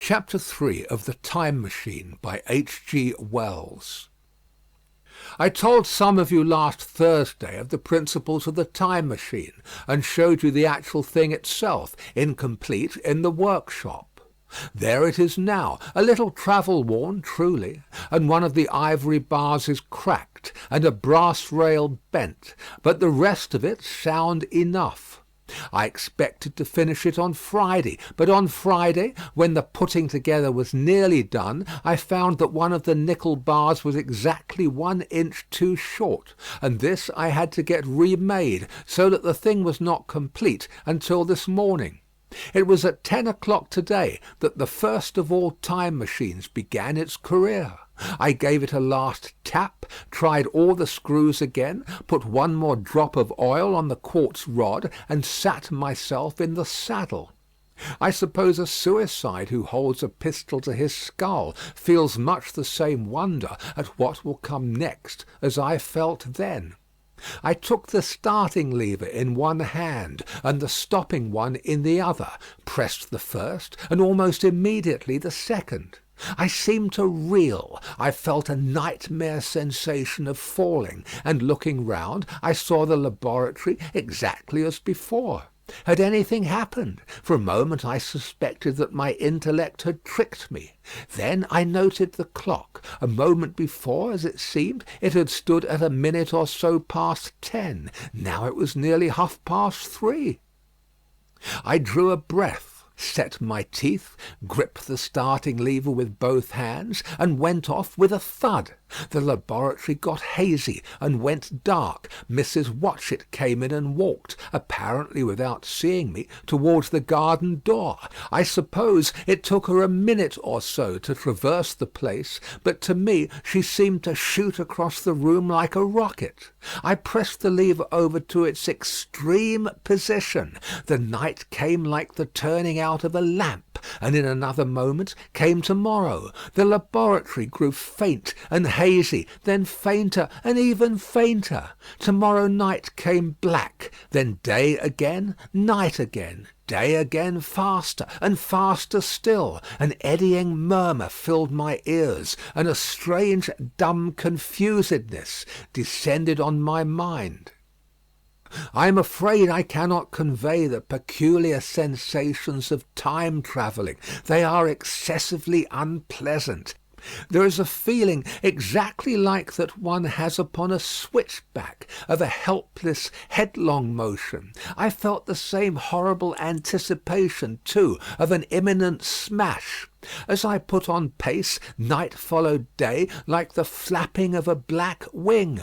Chapter 3 of The Time Machine by H. G. Wells. I told some of you last Thursday of the principles of the time machine, and showed you the actual thing itself, incomplete, in the workshop. There it is now, a little travel-worn, truly, and one of the ivory bars is cracked, and a brass rail bent, but the rest of it sound enough. I expected to finish it on Friday, but on Friday, when the putting together was nearly done, I found that one of the nickel bars was exactly 1 inch too short, and this I had to get remade, so that the thing was not complete until this morning. It was at 10 o'clock today that the first of all time machines began its career. I gave it a last tap, tried all the screws again, put one more drop of oil on the quartz rod, and sat myself in the saddle. I suppose a suicide who holds a pistol to his skull feels much the same wonder at what will come next as I felt then. I took the starting lever in one hand and the stopping one in the other, pressed the first, and almost immediately the second. I seemed to reel. I felt a nightmare sensation of falling, and looking round, I saw the laboratory exactly as before. Had anything happened? For a moment I suspected that my intellect had tricked me. Then I noted the clock. A moment before, as it seemed, it had stood at a minute or so past 10. Now it was nearly 3:30. I drew a breath, set my teeth, gripped the starting lever with both hands, and went off with a thud. The laboratory got hazy and went dark. Mrs. Watchett came in and walked, apparently without seeing me, towards the garden door. I suppose it took her a minute or so to traverse the place, but to me she seemed to shoot across the room like a rocket. I pressed the lever over to its extreme position. The night came like the turning out of a lamp, and in another moment came tomorrow. The laboratory grew faint and hazy, then fainter and even fainter. Tomorrow night came black, then day again, night again, day again, faster and faster still. An eddying murmur filled my ears, and a strange dumb confusedness descended on my mind. I am afraid I cannot convey the peculiar sensations of time travelling. They are excessively unpleasant. There is a feeling exactly like that one has upon a switchback, of a helpless, headlong motion. I felt the same horrible anticipation, too, of an imminent smash. As I put on pace, night followed day like the flapping of a black wing.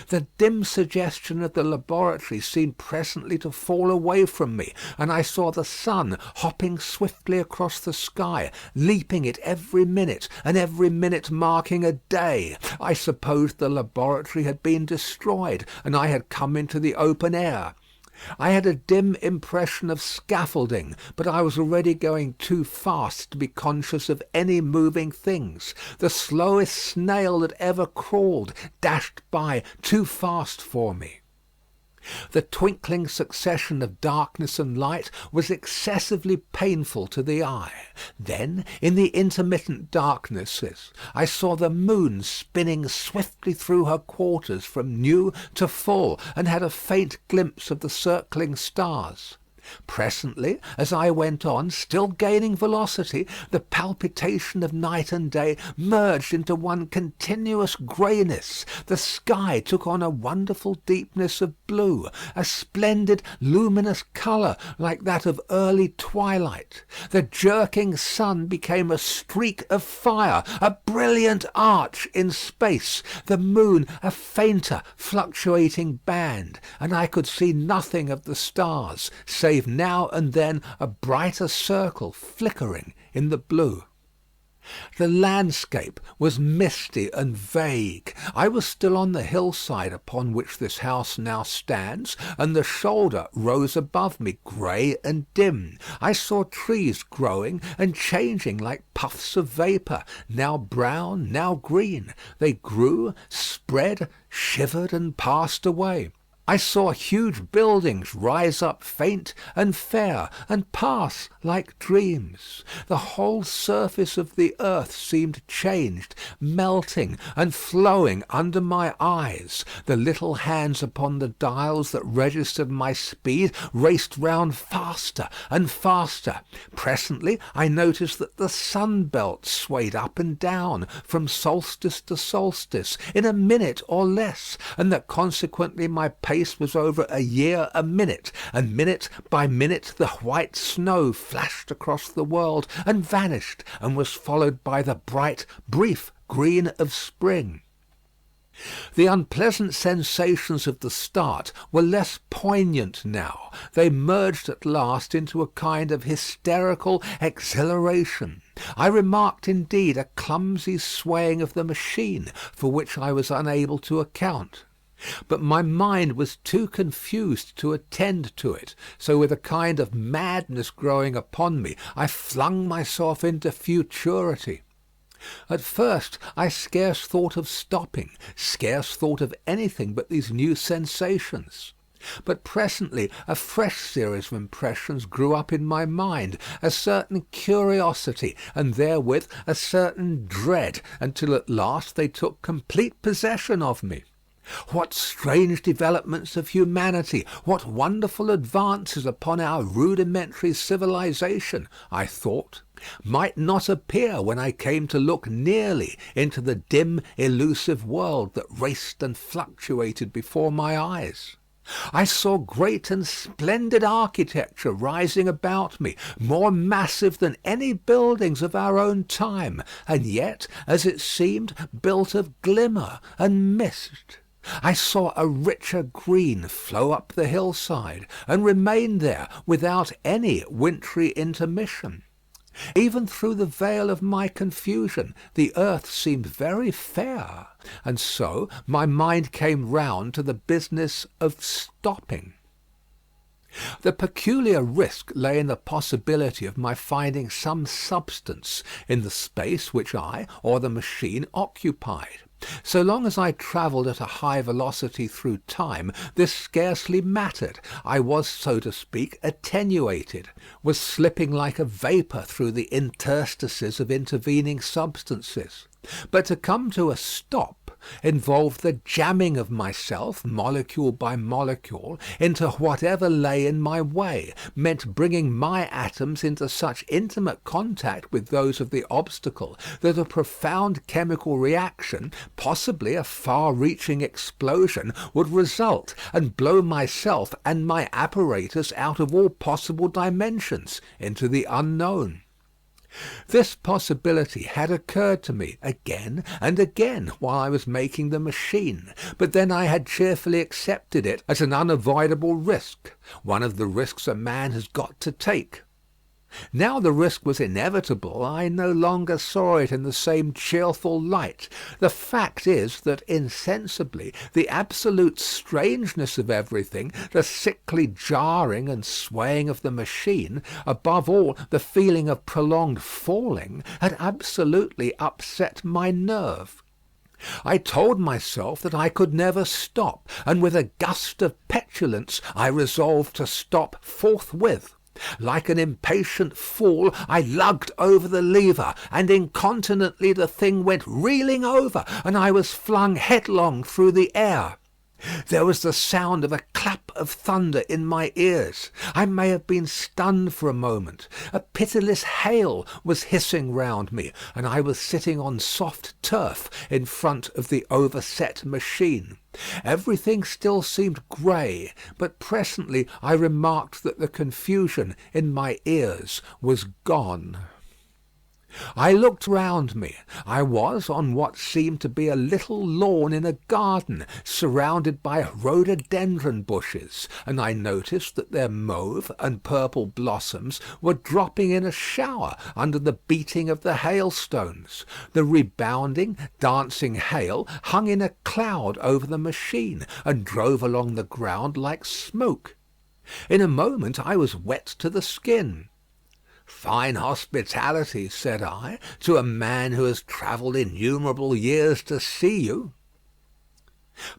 The dim suggestion of the laboratory seemed presently to fall away from me, and I saw the sun hopping swiftly across the sky, leaping it every minute, and every minute marking a day. I supposed the laboratory had been destroyed, and I had come into the open air. I had a dim impression of scaffolding, but I was already going too fast to be conscious of any moving things. The slowest snail that ever crawled dashed by too fast for me. The twinkling succession of darkness and light was excessively painful to the eye. Then, in the intermittent darknesses, I saw the moon spinning swiftly through her quarters from new to full, and had a faint glimpse of the circling stars. Presently, as I went on, still gaining velocity, the palpitation of night and day merged into one continuous greyness. The sky took on a wonderful deepness of blue, a splendid luminous colour like that of early twilight. The jerking sun became a streak of fire, a brilliant arch in space, the moon a fainter fluctuating band, and I could see nothing of the stars, save now and then a brighter circle flickering in the blue. The landscape was misty and vague. I was still on the hillside upon which this house now stands, and the shoulder rose above me, grey and dim. I saw trees growing and changing like puffs of vapour, now brown, now green. They grew, spread, shivered, and passed away. I saw huge buildings rise up faint and fair, and pass like dreams. The whole surface of the earth seemed changed, melting and flowing under my eyes. The little hands upon the dials that registered my speed raced round faster and faster. Presently I noticed that the sun belt swayed up and down from solstice to solstice in a minute or less, and that consequently my pace was over a year a minute, and minute by minute the white snow flashed across the world and vanished, and was followed by the bright, brief green of spring. The unpleasant sensations of the start were less poignant now. They merged at last into a kind of hysterical exhilaration. I remarked indeed a clumsy swaying of the machine, for which I was unable to account. But my mind was too confused to attend to it, so with a kind of madness growing upon me, I flung myself into futurity. At first I scarce thought of stopping, scarce thought of anything but these new sensations. But presently a fresh series of impressions grew up in my mind, a certain curiosity, and therewith a certain dread, until at last they took complete possession of me. What strange developments of humanity, what wonderful advances upon our rudimentary civilization, I thought, might not appear when I came to look nearly into the dim elusive world that raced and fluctuated before my eyes. I saw great and splendid architecture rising about me, more massive than any buildings of our own time, and yet, as it seemed, built of glimmer and mist. I saw a richer green flow up the hillside, and remain there without any wintry intermission. Even through the veil of my confusion, the earth seemed very fair, and so my mind came round to the business of stopping. The peculiar risk lay in the possibility of my finding some substance in the space which I or the machine occupied. So long as I travelled at a high velocity through time, this scarcely mattered. I was, so to speak, attenuated, was slipping like a vapour through the interstices of intervening substances. But to come to a stop involved the jamming of myself, molecule by molecule, into whatever lay in my way, meant bringing my atoms into such intimate contact with those of the obstacle that a profound chemical reaction, possibly a far-reaching explosion, would result, and blow myself and my apparatus out of all possible dimensions into the unknown. This possibility had occurred to me again and again while I was making the machine, but then I had cheerfully accepted it as an unavoidable risk, one of the risks a man has got to take. Now the risk was inevitable, I no longer saw it in the same cheerful light. The fact is that insensibly the absolute strangeness of everything, the sickly jarring and swaying of the machine, above all the feeling of prolonged falling, had absolutely upset my nerve. I told myself that I could never stop, and with a gust of petulance I resolved to stop forthwith. Like an impatient fool, I lugged over the lever, and incontinently the thing went reeling over, and I was flung headlong through the air. There was the sound of a clap of thunder in my ears. I may have been stunned for a moment. A pitiless hail was hissing round me, and I was sitting on soft turf in front of the overset machine. Everything still seemed grey, but presently I remarked that the confusion in my ears was gone. I looked round me. I was on what seemed to be a little lawn in a garden, surrounded by rhododendron bushes, and I noticed that their mauve and purple blossoms were dropping in a shower under the beating of the hailstones. The rebounding, dancing hail hung in a cloud over the machine, and drove along the ground like smoke. In a moment I was wet to the skin. "Fine hospitality," said I, "to a man who has travelled innumerable years to see you."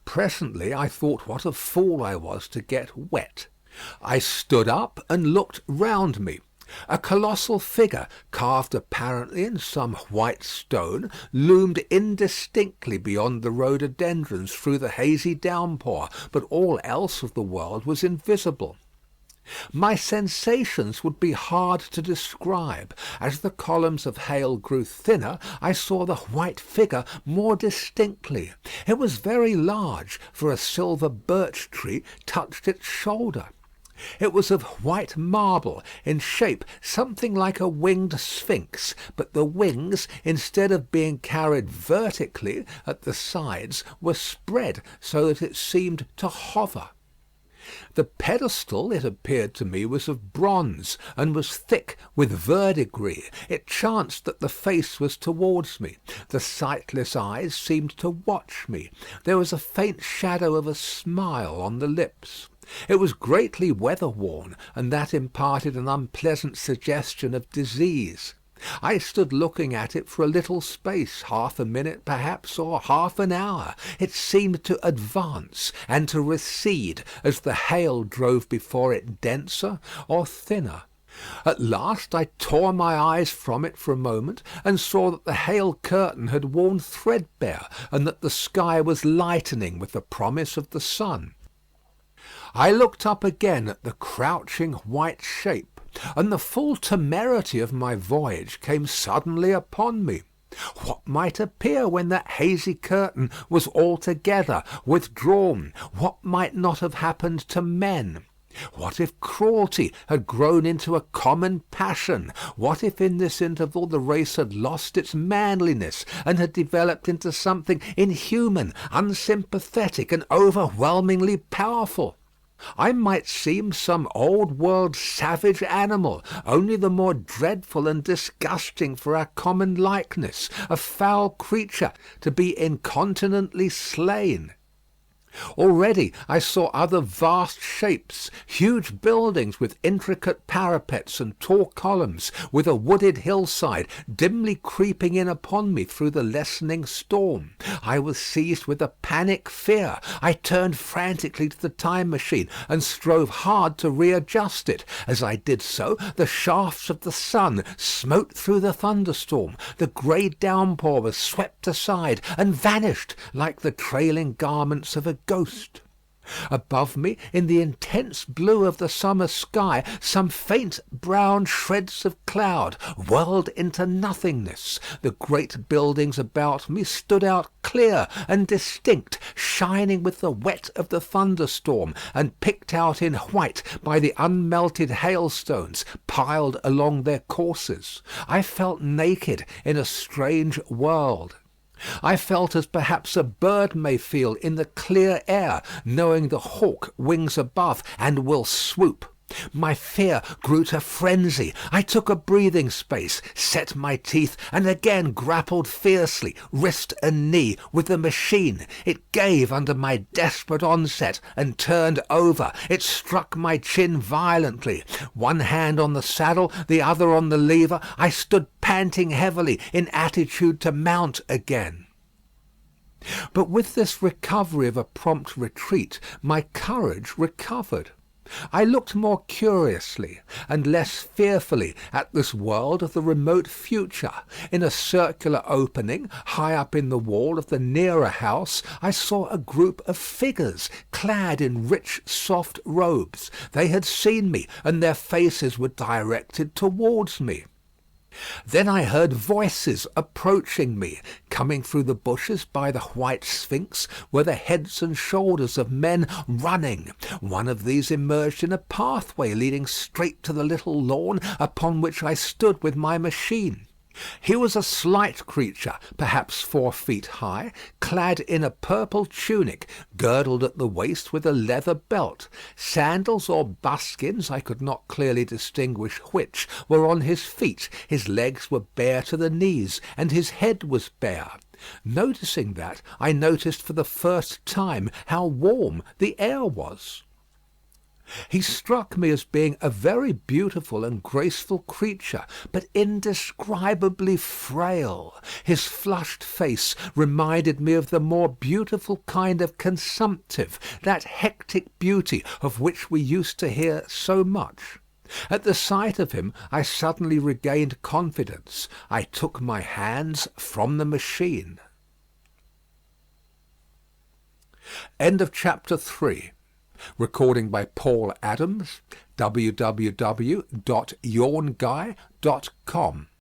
Presently I thought what a fool I was to get wet. I stood up and looked round me. A colossal figure, carved apparently in some white stone, loomed indistinctly beyond the rhododendrons through the hazy downpour, but all else of the world was invisible. My sensations would be hard to describe. As the columns of hail grew thinner, I saw the white figure more distinctly. It was very large, for a silver birch tree touched its shoulder. It was of white marble, in shape something like a winged sphinx, but the wings, instead of being carried vertically at the sides, were spread so that it seemed to hover. The pedestal, it appeared to me, was of bronze, and was thick with verdigris. It chanced that the face was towards me. The sightless eyes seemed to watch me. There was a faint shadow of a smile on the lips. It was greatly weather-worn, and that imparted an unpleasant suggestion of disease. I stood looking at it for a little space, half a minute perhaps, or half an hour. It seemed to advance and to recede as the hail drove before it denser or thinner. At last I tore my eyes from it for a moment, and saw that the hail curtain had worn threadbare, and that the sky was lightening with the promise of the sun. I looked up again at the crouching white shape, and the full temerity of my voyage came suddenly upon me. What might appear when that hazy curtain was altogether withdrawn? What might not have happened to men? What if cruelty had grown into a common passion? What if in this interval the race had lost its manliness, and had developed into something inhuman, unsympathetic, and overwhelmingly powerful? I might seem some old world savage animal, only the more dreadful and disgusting for our common likeness, a foul creature to be incontinently slain. Already I saw other vast shapes, huge buildings with intricate parapets and tall columns, with a wooded hillside dimly creeping in upon me through the lessening storm. I was seized with a panic fear. I turned frantically to the time machine and strove hard to readjust it. As I did so, the shafts of the sun smote through the thunderstorm. The grey downpour was swept aside and vanished like the trailing garments of a ghost. Above me, in the intense blue of the summer sky, some faint brown shreds of cloud whirled into nothingness. The great buildings about me stood out clear and distinct, shining with the wet of the thunderstorm, and picked out in white by the unmelted hailstones piled along their courses. I felt naked in a strange world. I felt as perhaps a bird may feel in the clear air, knowing the hawk wings above and will swoop. My fear grew to frenzy. I took a breathing space, set my teeth, and again grappled fiercely, wrist and knee, with the machine. It gave under my desperate onset and turned over. It struck my chin violently. One hand on the saddle, the other on the lever, I stood panting heavily, in attitude to mount again. But with this recovery of a prompt retreat, my courage recovered. I looked more curiously and less fearfully at this world of the remote future. In a circular opening, high up in the wall of the nearer house, I saw a group of figures clad in rich soft robes. They had seen me, and their faces were directed towards me. Then I heard voices approaching me. Coming through the bushes by the white sphinx were the heads and shoulders of men running. One of these emerged in a pathway leading straight to the little lawn upon which I stood with my machine. He was a slight creature, perhaps 4 feet high, clad in a purple tunic, girdled at the waist with a leather belt. Sandals or buskins, I could not clearly distinguish which, were on his feet. His legs were bare to the knees, and his head was bare. Noticing that, I noticed for the first time how warm the air was. He struck me as being a very beautiful and graceful creature, but indescribably frail. His flushed face reminded me of the more beautiful kind of consumptive, that hectic beauty of which we used to hear so much. At the sight of him I suddenly regained confidence. I took my hands from the machine. End of chapter 3. Recording by Paul Adams, www.yawnguy.com